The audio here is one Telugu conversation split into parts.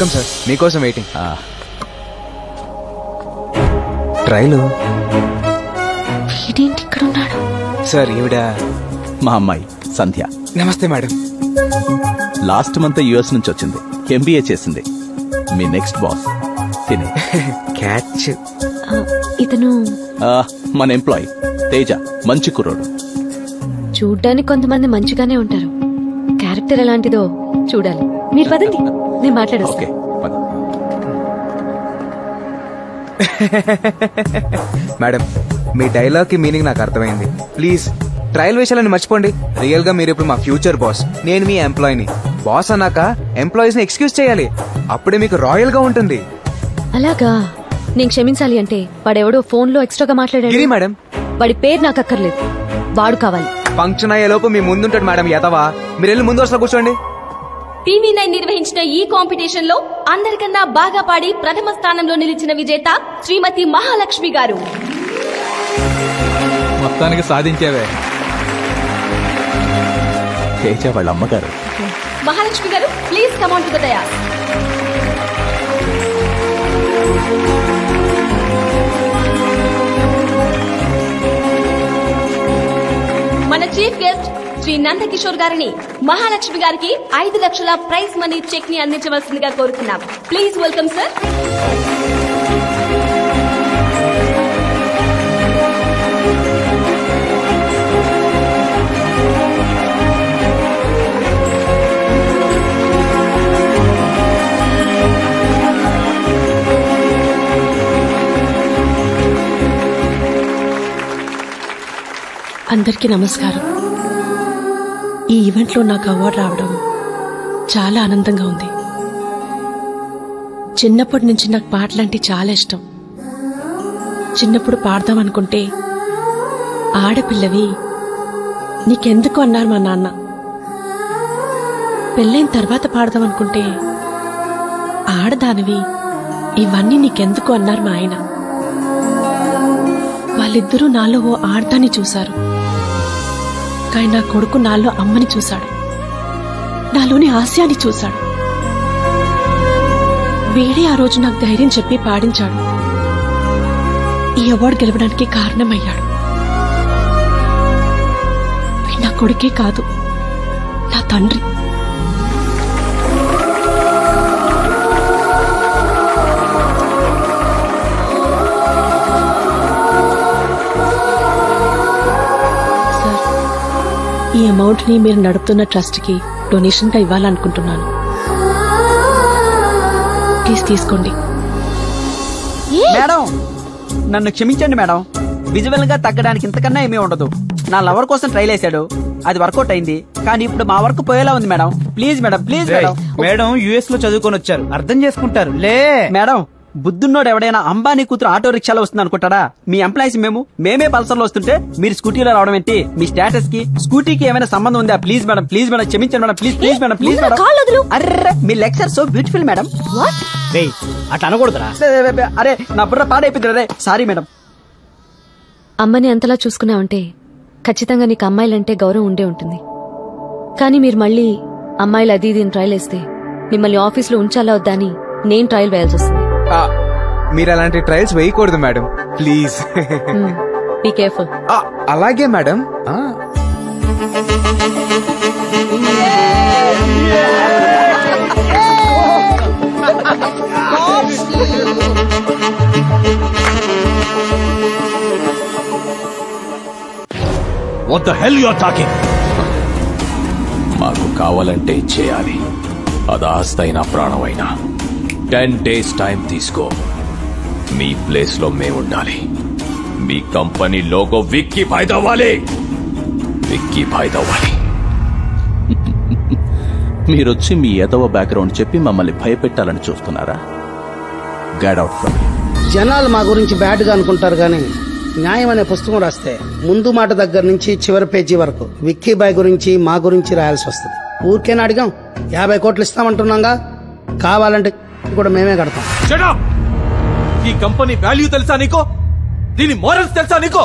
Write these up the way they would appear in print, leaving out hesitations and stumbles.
వెల్కమ్ సార్, మీకోసం వెయిటింగ్. ట్రైలు వీడేంటి ఇక్కడ ఉన్నాడు? సార్ ఈవిడ మా అమ్మాయి సంధ్య. నమస్తే మేడం. లాస్ట్ మంత్ యుఎస్ నుంచి వచ్చింది, ఎంబీఏ చేసింది. మీ నెక్స్ట్ బాస్ తినే. క్యాచ్. ఇతను మన ఎంప్లాయ్ తేజ, మంచి కుర్రోడు. చూడ్డానికి కొంతమంది మంచిగానే ఉంటారు, క్యారెక్టర్ ఎలాంటిదో చూడాలి. మీరు పదండి, నేను మాట్లాడేస్తా. ఓకే పద. మేడం, మీ డైలాగ్ కి మీనింగ్ నాకు అర్థమైంది. ప్లీజ్ ట్రయల్ విషయాలని మర్చిపోండి. రియల్ గా మీరు ఇప్పుడు మా ఫ్యూచర్ బాస్, నేను మీ ఎంప్లాయీని. బాస్ అన్నాక ఎంప్లాయీస్ ని ఎక్స్క్యూజ్ చేయాలి, అప్పుడే మీకు రాయల్ గా ఉంటుంది. అలాగా? నేను క్షమించాలి అంటే వాడెవడో ఫోన్ లో ఎక్స్ట్రాగా మాట్లాడాడు. గిరి మేడం, వాడి పేరు నాకు అక్కర్లేదు, వాడు కావాలి. ఫంక్షన్ అయ్యే లోపు మీ ముందుంటాడు మేడం. ఎదవా, మీరు వెళ్ళి ముందు వరుసలో కూర్చోండి. టీవీ9 నిర్వహించిన ఈ కాంపిటీషన్ లో అందరికన్నా బాగా పాడి ప్రథమ స్థానంలో నిలిచిన విజేత శ్రీమతి మహాలక్ష్మి గారు. మొత్తానికి సాధించేవే. తేజ వాళ్ళ అమ్మగారు. మహాలక్ష్మి గారు, please come on to the dais. మన చీఫ్ గెస్ట్ శ్రీ నందకిషోర్ గారిని మహాలక్ష్మి గారికి 5 లక్షల ప్రైజ్ మనీ చెక్ ని అందించవలసిందిగా కోరుతున్నాం. Please welcome sir. అందరికీ నమస్కారం. ఈ ఈవెంట్లో నాకు అవార్డు రావడం చాలా ఆనందంగా ఉంది. చిన్నప్పటి నుంచి నాకు పాటలంటే చాలా ఇష్టం. చిన్నప్పుడు పాడదాం అనుకుంటే ఆడపిల్లవి నీకెందుకు అన్నారు మా నాన్న. పెళ్ళైన తర్వాత పాడదాం అనుకుంటే ఆడదానివి ఇవన్నీ నీకెందుకు అన్నారు మా ఆయన. వాళ్ళిద్దరూ నాలో ఓ ఆడదాన్ని చూశారు, కానీ నా కొడుకు నాలో అమ్మని చూశాడు, నాలోని హాస్యాన్ని చూశాడు. వీడే ఆ రోజు నాకు ధైర్యం చెప్పి పాడించాడు, ఈ అవార్డు గెలవడానికి కారణమయ్యాడు. నా కొడుకే కాదు, నా తండ్రి. ఈ అమౌంట్ ని మీరు నడుపుతున్న ట్రస్ట్ కి డొనేషన్ గా ఇవ్వాలనుకుంటున్నాను. ప్లీజ్ తీసుకోండి. మేడం, నన్ను క్షమించండి మేడం. విజువల్ గా తగ్గడానికి ఇంతకన్నా ఏమీ ఉండదు. నా లవర్ కోసం ట్రైల్ వేశాడు, అది వర్కౌట్ అయింది, కానీ ఇప్పుడు మా వర్క్ పోయేలా ఉంది madam. Please madam, please madam. Madam US లో చదువుకొని వచ్చారు, అర్థం చేసుకుంటారు లే. మేడం, బుద్ధున్నోడు ఎవడైనా అంబానీ కూతురు ఆటో రిక్షాలో వస్తుంది అనుకుంటాడా? మీ ఎంప్లాయీస్ మేమే పల్సర్ లో వస్తుంటే మీరు స్కూటీలో రావడం ఏంటి? మీ స్టేటస్ కి స్కూటీకి ఏమైనా సంబంధం ఉందా? ప్లీజ్ మేడం, ప్లీజ్ మేడం, క్షమించండి madam, please please madam, please madam. Array, me lecture so beautiful madam. అట్లా అనకూడదురా. అరే, నా బుర్ర పాడైపోయింది. అరే సారీ మేడం. అమ్మని అంతలా చూసుకున్నావంటే ఖచ్చితంగా నీకు అమ్మాయిలంటే గౌరవం ఉండే ఉంటుంది. కానీ మీరు మళ్ళీ అమ్మాయిలు అది ఇది ట్రయల్ వేస్తే మిమ్మల్ని ఆఫీసులో ఉంచాలా వద్దా అని నేను ట్రయల్ వేయాల్సి వస్తుంది. మీరు అలాంటి ట్రయల్స్ వేయకూడదు మేడం, ప్లీజ్. Be careful. అలాగే madam. What the hell you are talking? మాకు కావాలంటే చేయాలి, అది ఆస్తైనా ప్రాణమైనా. 10 days టైం తీసుకో. మీ ప్లేస్ లో మేముండాలి. మీ కంపెనీ లోగో విక్కీ భాయ్ దవ్వాలి, విక్కీ భాయ్ దవ్వాలి. మీరొచ్చి మీ ఎదవ బ్యాక్గ్రౌండ్ చెప్పి మమ్మల్ని భయపెట్టాలని చూస్తున్నారా? Get out from. జనాలు మా గురించి బ్యాడ్ గా అనుకుంటారు, కానీ న్యాయం అనే పుస్తకం రాస్తే ముందు మాట దగ్గర నుంచి చివరి పేజీ వరకు విక్కీ బాయ్ గురించి మా గురించి రాయాల్సి వస్తుంది. ఊరికేనా అడిగాం? 50 కోట్లు ఇస్తామంటున్నాగా, కావాలంటే కూడా మేమే కడతాం. ఈ కంపెనీ వాల్యూ తెలుసా నీకో? దీని మోరల్స్ తెలుసా నీకో?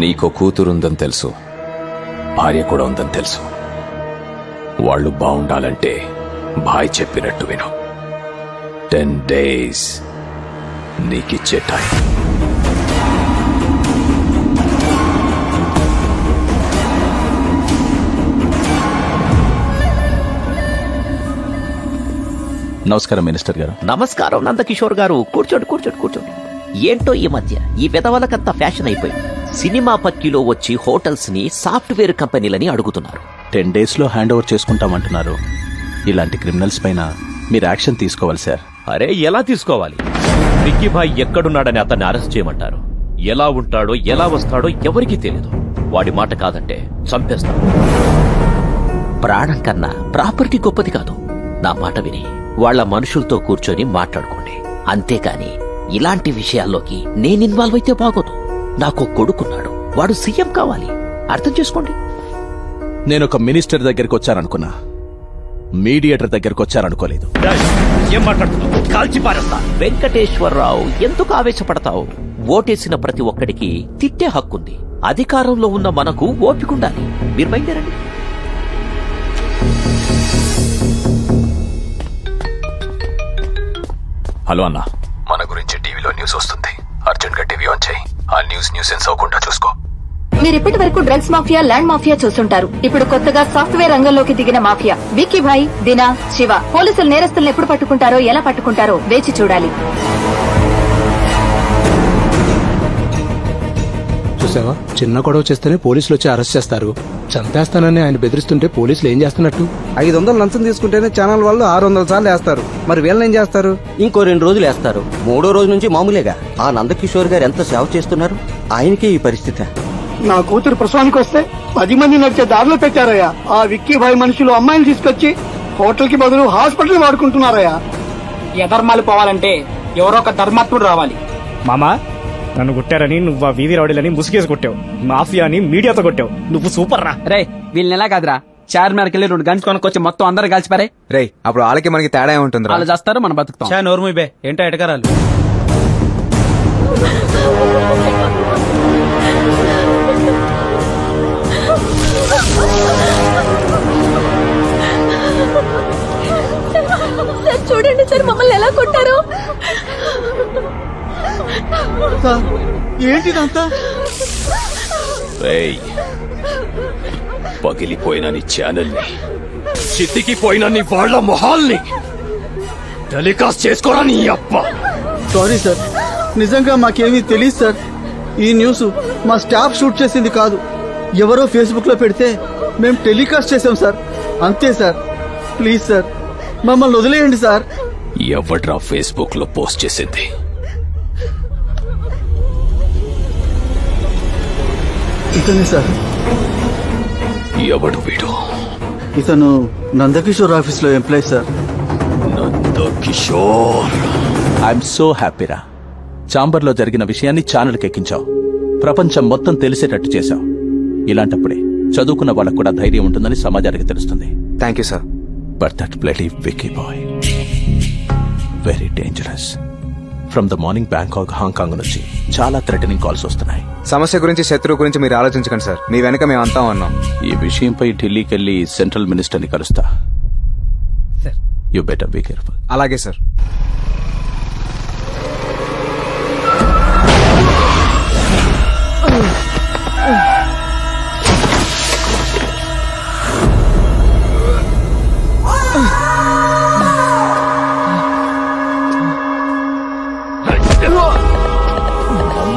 నీకో కూతురుందని తెలుసు, భార్య కూడా ఉందని తెలుసు. వాళ్ళు బాగుండాలంటే భాయ్ చెప్పినట్టు విను. 10 days నీకిచ్చే టైం. నమస్కారం మినిస్టర్ గారు. నమస్కారం నందకిషోర్ గారు. కూర్చోండి కూర్చోండి కూర్చోండి. ఏంటో ఈ మధ్య ఈ విధవలకంతా ఫ్యాషన్ అయిపోయింది. సినిమా పక్కిలో వచ్చి హోటల్స్ ని సాఫ్ట్వేర్ కంపెనీలని అడుగుతున్నారు. 10 days లో హ్యాండ్ ఓవర్ చేసుకుంటామంటున్నారు. ఇలాంటి క్రిమినల్స్ పైన మీరు యాక్షన్ తీసుకోవాలి సార్. అరే ఎలా తీసుకోవాలి? విక్కీ భాయ్ ఎక్కడున్నాడని అతన్ని అరెస్ట్ చేయమంటారు. ఎలా ఉంటాడో ఎలా వస్తాడో ఎవరికీ తెలియదు. వాడి మాట కాదంటే చంపేస్తాడు. ప్రాణం కన్నా ప్రాపర్టీ గొప్పది కాదు. నా మాట విని వాళ్ల మనుషులతో కూర్చొని మాట్లాడుకోండి. అంతేకాని ఇలాంటి విషయాల్లోకి నేను ఇన్వాల్వ్ అయితే బాగోదు. నాకు కొడుకున్నాడు, వాడు సీఎం కావాలి. అర్థం చేసుకోండి. నేను ఒక మినిస్టర్ దగ్గరికి వచ్చాననుకున్నా, మీడియేటర్ దగ్గరికి వచ్చారనుకోలేదు. ఏం మాట్లాడుతున్నావు? కాల్చి పారేస్తా. వెంకటేశ్వరరావు, ఎందుకు ఆవేశపడతావు? ఓటేసిన ప్రతి ఒక్కడికి తిట్టే హక్కుంది. అధికారంలో ఉన్న మనకు ఓపికండాలి. మీరు బయలుదేరండి. హలో అన్న, మన గురించి టీవీలో న్యూస్ వస్తుంది. అర్జెంట్ గా టీవీ ఆన్ చేయి. ఆ న్యూసెన్స్ అవ్వకుండా చూసుకో. మీరిప్పటి వరకు డ్రగ్స్ మాఫియా, ల్యాండ్ మాఫియా చూస్తుంటారు. ఇప్పుడు కొత్తగా సాఫ్ట్వేర్ రంగంలోకి దిగిన మాఫియా విక్కీ భాయ్, దినా, శివ. పోలీసులు నేరస్తులను ఎప్పుడు పట్టుకుంటారో, ఎలా పట్టుకుంటారో వేచి చూడాలి. చూసావా, చిన్న గొడవ చేస్తేనే పోలీసులు వచ్చి అరెస్ట్ చేస్తారు. చంపేస్తానని ఆయన బెదిరిస్తుంటే పోలీసులు ఏం చేస్తున్నట్టు? 500 లంచం తీసుకుంటేనే ఛానల్ వాళ్ళు 600 సార్లు వేస్తారు. మరి వీళ్ళని ఏం చేస్తారు? ఇంకో 2 రోజులు వేస్తారు. 3వ రోజు నుంచి మామూలేగా. ఆ నందకిషోర్ గారు ఎంత సేవ చేస్తున్నారు. ఆయనకే ఈ పరిస్థితి. నా కూతురు ప్రసవానికి వస్తే 10 మంది నడిచే దారిలో పెట్టారయ్యా. ఆ విక్కీ భాయ్ మనుషులు అమ్మాయిని తీసుకొచ్చి హోటల్ కి బదులు హాస్పిటల్ వాడుకుంటున్నారయ్యా. ఎధర్మాలు పోవాలంటే ఎవరో ఒక ధర్మాత్ముడు రావాలి. మామా, నన్ను కొట్టారని నువ్వు ఆ వీధి రౌడీలని ముసుగేసి కొట్టావు. మాఫియాని మీడియాతో కొట్టావు. నువ్వు సూపర్ రా. రే, వీళ్ళని ఎలా కాదురా, చార్మినార్కి వెళ్ళి 2 గంటలు కొనుక్కొచ్చి మొత్తం అందరూ కలిసిపారే. రే, అప్పుడు వాళ్ళకి మనకి తేడా ఏముంటుంది? వాళ్ళు చేస్తారు, మనం బతుకుతాం. చా నోర్ము బే, ఏంటో ఎటకరాలు. సార్ చూడండి సార్, మమ్మల్ని ఎలా కొట్టారు. ఏంటిదంతా? పగిలిపోయిన నీ ఛానల్ని, చితికిపోయిన నీ వాళ్ళ మొహాల్ని టెలికాస్ట్ చేసుకోరా నీ అప్ప. సారీ సార్, నిజంగా మాకేమీ తెలియదు సార్. ఈ న్యూస్ మా స్టాఫ్ షూట్ చేసింది కాదు. ఎవరో ఫేస్బుక్ లో పెడితే మేము టెలికాస్ట్ చేసాం సార్. అంతే సార్. ప్లీజ్ సార్, మమ్మల్ని వదిలేయండి సార్. ఎవడ్రా ఫేస్బుక్ లో పోస్ట్ చేసింది? ఇతనే సార్. ఎవడు వీడు? ఇతను నందకిషోర్ ఆఫీస్ లో employee sir. Nandakishore, I'm so హ్యాపీరా. చాంబర్ లో జరిగిన విషయాన్ని ఛానల్కి ఎక్కించావు. ప్రపంచం మొత్తం తెలిసేటట్టు చేశావు. ఇలాంటప్పుడే చదువుకున్న వాళ్ళకు కూడా ధైర్యం ఉంటుందని సమాజానికి తెలుస్తుంది. Thank you sir. But that bloody Vicky boy very dangerous. From the morning Bangkok, Hong Kong నుంచి చాలా థ్రెటనింగ్ కాల్స్ వస్తున్నాయి. సమస్య గురించి, శత్రువు గురించి మీరు ఆలోచించకండి సార్. మీ వెనక మేము అంతా ఉన్నాం. ఈ విషయంపై ఢిల్లీకి వెళ్లి సెంట్రల్ మినిస్టర్ ని కలుస్తా. You better be careful. అలాగే సార్.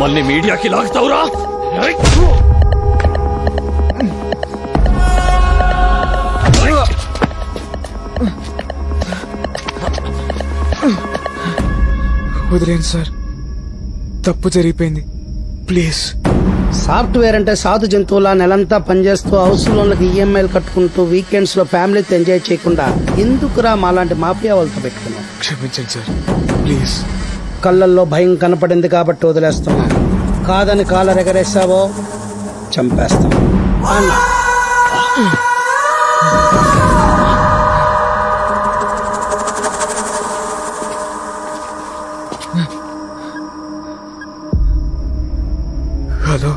మమ్మల్ని మీడియాకి లాగుతావురా? వదిలేండి సార్, తప్పు జరిగిపోయింది. ప్లీజ్. సాఫ్ట్వేర్ అంటే సాధు జంతువులా నెలంతా పనిచేస్తూ హౌస్ లోన్లకు ఈఎంఐలు కట్టుకుంటూ వీకెండ్స్ లో ఫ్యామిలీతో ఎంజాయ్ చేయకుండా ఎందుకురా మాలాంటి మాఫియా వాళ్ళతో పెట్టుకున్నాం? క్షమించండి సార్, ప్లీజ్. కళ్ళల్లో భయం కనపడింది కాబట్టి వదిలేస్తున్నా. కాదని కాలర్ ఎగరేసావో చంపేస్తాం అన్న. హలో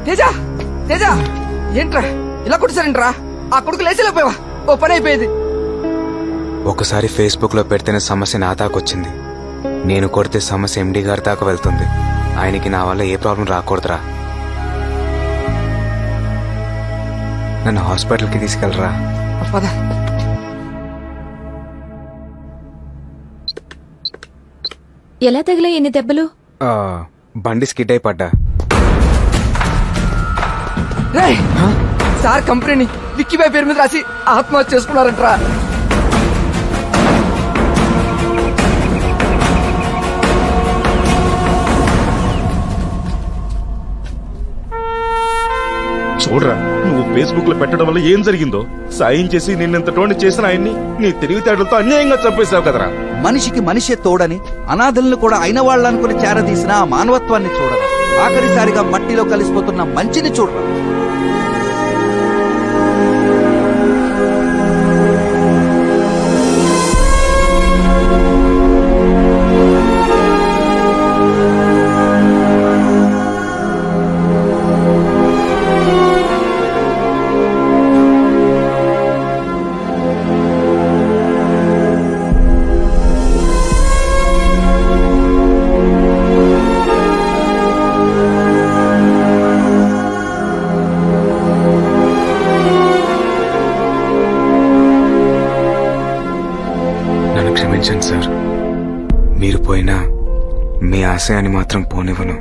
తేజ, తేజ, ఏంట్రా ఇలా కొట్టిసారంట్రా? ఆ కొడుకు లేచేలేకపోయావా? ఓ పని అయిపోయేది. ఒకసారి ఫేస్బుక్ లో పెడితేనే సమస్య నా దాకొచ్చింది. నేను కొడితే సమస్య ఎండి గారి దాకా వెళ్తుంది. ఆయనకి నా వల్ల ఏ ప్రాబ్లం రాకూడదురా. నన్ను హాస్పిటల్కి తీసుకెళ్ళరా. ఎలా తగిలే ఎన్ని దెబ్బలు? బండి స్కిడ్ అయి పడ్డా. సార్ కంపెనీని విక్కీబాయ్ పేరు మీద రాసి ఆత్మహత్య చేసుకున్నారంట్రా. చూడరా, నువ్వు ఫేస్బుక్ లో పెట్టడం వల్ల ఏం జరిగిందో. సాయం చేసి నిన్నెంతటోని చేసిన ఆయన్ని నీ తెలివితేటలతో అన్యాయంగా చంపేశావు కదరా. మనిషికి మనిషే తోడని అనాథలను కూడా అయిన వాళ్ళనుకుని చేరదీసిన ఆ మానవత్వాన్ని చూడరా. ఆఖరిసారిగా మట్టిలో కలిసిపోతున్న మంచిని చూడరా. క్షమించండి సార్. మీరు పోయినా మీ ఆశయాన్ని మాత్రం పోనివ్వను.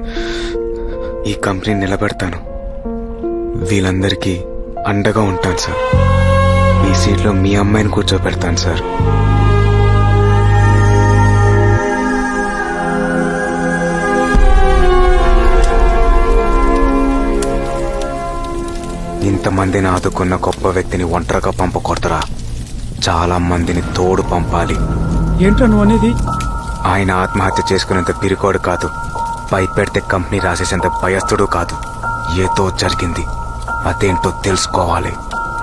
ఈ కంపెనీ నిలబెడతాను. వీళ్ళందరికీ అండగా ఉంటాను సార్. మీ సీట్లో మీ అమ్మాయిని కూర్చోబెడతాను సార్. ఇంతమందిని ఆదుకున్న గొప్ప వ్యక్తిని ఒంటరిగా పంపకూడదురా. చాలా మందిని తోడు పంపాలి. ఏంటో నువ్వు అనేది? ఆయన ఆత్మహత్య చేసుకునేంత పిరికోడు కాదు. భయపెడితే కంపెనీ రాసేసేంత భయస్థుడు కాదు. ఏదో జరిగింది, అదేంటో తెలుసుకోవాలి.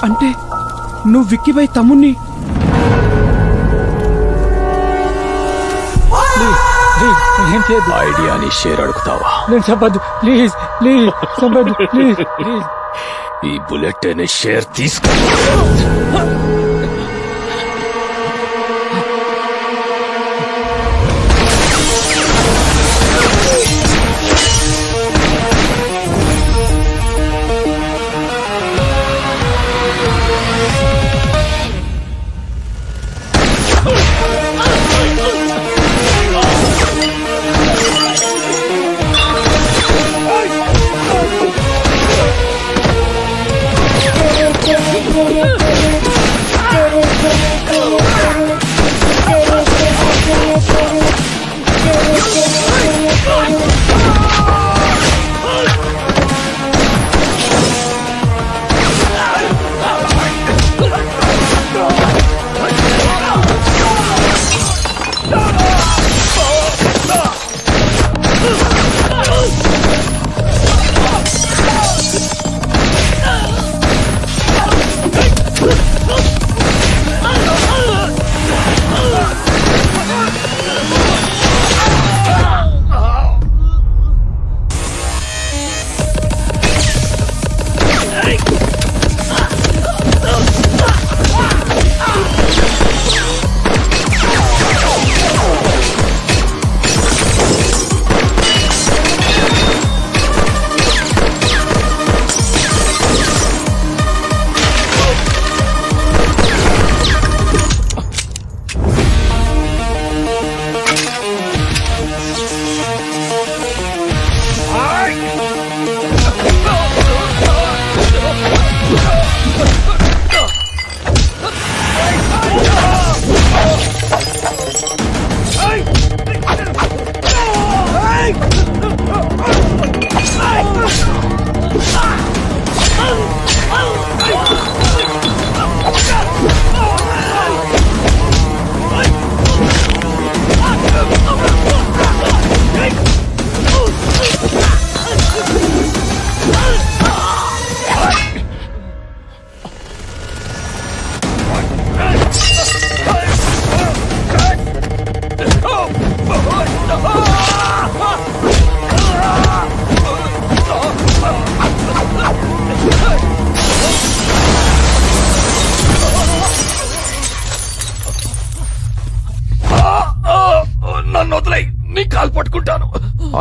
అంటే నువ్వు విక్కీబాయ్ తమ్ముణ్ణి? ఐడియాని షేర్ అడుగుతావా? నేను చెప్పద్దు ప్లీజ్, ప్లీజ్ చెప్పద్దు ప్లీజ్, ప్లీజ్. ఈ బుల్లెట్ అనే షేర్ తీసుకో.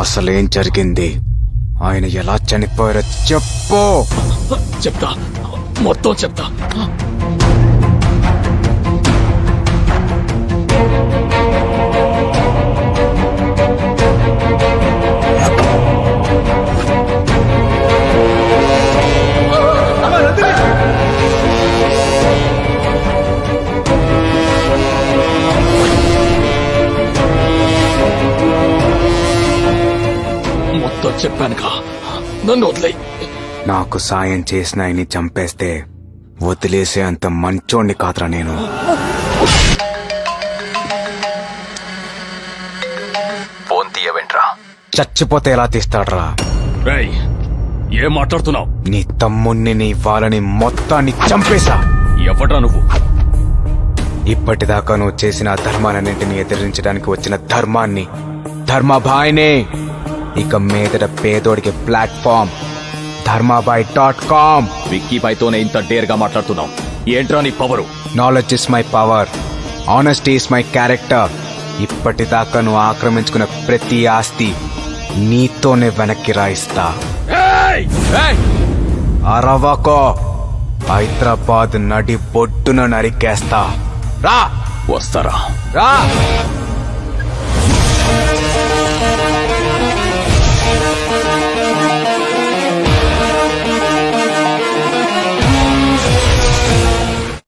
అసలేం జరిగింది, ఆయన ఎలా చనిపోయారో చెప్పు. చెప్తా, మొత్తం చెప్తా. మొత్తం చెప్పానుగా, నన్ను వదిలేయ్. నాకు సాయం చేసిన ఆయన్ని చంపేస్తే వదిలేసే అంత మంచోణ్ణి కాదురా నేను. ఫోన్ తీయవేంట్రా? చచ్చిపోతే ఎలా తీస్తాడ్రా? రేయ్, ఏం మాట్లాడుతున్నావు? నీ తమ్ముణ్ణి, నీ వాళ్ళని మొత్తాన్ని చంపేశా. ఎవడ్రా నువ్వు? ఇప్పటిదాకా నువ్వు చేసిన ధర్మాలన్నింటినీ ఎదిరించడానికి వచ్చిన ధర్మాన్ని, ధర్మాభాయ్నే. ఇక మీదట పేదోడికి ప్లాట్ఫామ్ ధర్మాబాయ్.com. విక్కీబాయ్తోనే ఇంత డేర్ గా మాట్లాడుతున్నావు, ఏంట్రా నీ power? Knowledge is my power, honesty is my character. ఇప్పటిదాకా నువ్వు ఆక్రమించుకున్న ప్రతి ఆస్తి నీతోనే వెనక్కి రాయిస్తా. అరవకో, హైదరాబాద్ నడి బొడ్డున నరికేస్తా. రా. వస్తారా? రా.